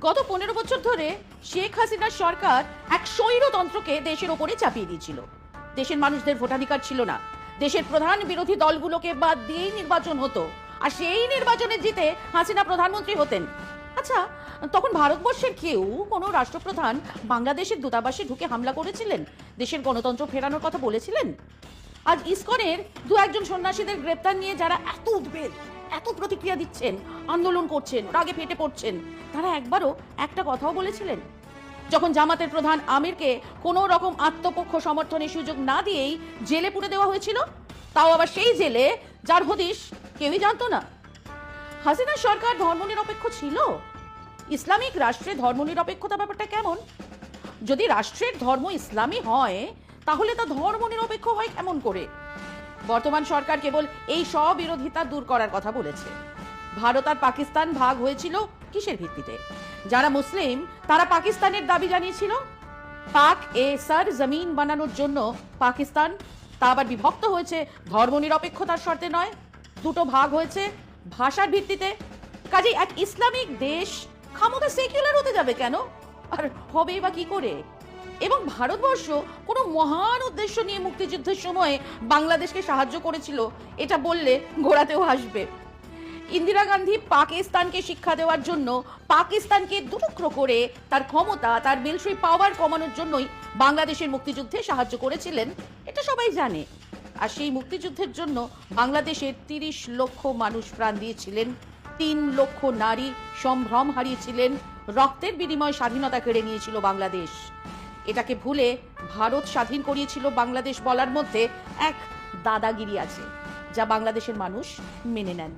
গত 15 বছর ধরে শেখ হাসিনার সরকার এক স্বৈরতন্ত্রকে দেশের ওপরে চাপিয়ে দিয়েছিল। দেশের মানুষদের ভোটাধিকার ছিল না। দেশের প্রধান বিরোধী দলগুলোকে বাদ দিয়েই নির্বাচন হতো, আর সেই নির্বাচনে জিতে হাসিনা প্রধানমন্ত্রী হতেন। আচ্ছা, তখন ভারতবর্ষের কেউ কোনো রাষ্ট্রপ্রধান বাংলাদেশের দূতাবাসে ঢুকে হামলা করেছিলেন, দেশের গণতন্ত্র ফেরানোর কথা বলেছিলেন? আজ ইসকনের দু একজন সন্ন্যাসীদের গ্রেপ্তার নিয়ে যারা এত উদ্বেগ, এত প্রতিক্রিয়া দিচ্ছেন, আন্দোলন করছেন, রাগে ফেটে পড়ছেন, তারা একবারও একটা কথাও বলেছিলেন? যখন জামাতের প্রধান আমিরকে কোনো রকম আত্মপক্ষ সমর্থনের সুযোগ না দিয়েই জেলে পুরে দেওয়া হয়েছিল, তাও আবার সেই জেলে যার হদিশ কেউই জানতো না। হাসিনার সরকার ধর্মনিরপেক্ষ ছিল? ইসলামিক রাষ্ট্রে ধর্মনিরপেক্ষতা ব্যাপারটা কেমন? যদি রাষ্ট্রের ধর্ম ইসলামী হয়, তাহলে তা ধর্মনিরপেক্ষ হয় কেমন করে? বর্তমান সরকার কেবল এই স্ববিরোধিতা দূর করার কথা বলেছে। ভারত আর পাকিস্তান ভাগ হয়েছিল কিসের ভিত্তিতে? যারা মুসলিম তারা পাকিস্তানের দাবি জানিয়েছিল। পাক এ সার জমিন বানানোর জন্য পাকিস্তান, তা আবার বিভক্ত হয়েছে ধর্মনিরপেক্ষতার শর্তে নয়, দুটো ভাগ হয়েছে ভাষার ভিত্তিতে। কাজেই এক ইসলামিক দেশ খামোখা সেকুলার হতে যাবে কেন? আর হবেই বা কি করে? এবং ভারতবর্ষ কোনো মহান উদ্দেশ্য নিয়ে মুক্তিযুদ্ধের সময় বাংলাদেশকে সাহায্য করেছিল, এটা বললে গোড়াতেও হাসবে। ইন্দিরা গান্ধী পাকিস্তানকে শিক্ষা দেওয়ার জন্য পাকিস্তানকে দুটুকরো করে তার ক্ষমতা, তার মিলিটারি পাওয়ার কমানোর জন্যই বাংলাদেশের মুক্তিযুদ্ধে সাহায্য করেছিলেন, এটা সবাই জানে। আর সেই মুক্তিযুদ্ধের জন্য বাংলাদেশের 30 লক্ষ মানুষ প্রাণ দিয়েছিলেন, 3 লক্ষ নারী সম্ভ্রম হারিয়েছিলেন, রক্তের বিনিময়ে স্বাধীনতা কেড়ে নিয়েছিল বাংলাদেশ। এটাকে ভুলে ভারত স্বাধীন করিয়েছিল বাংলাদেশ বলার মধ্যে এক দাদাগিরি আছে, যা বাংলাদেশের মানুষ মেনে নেননি।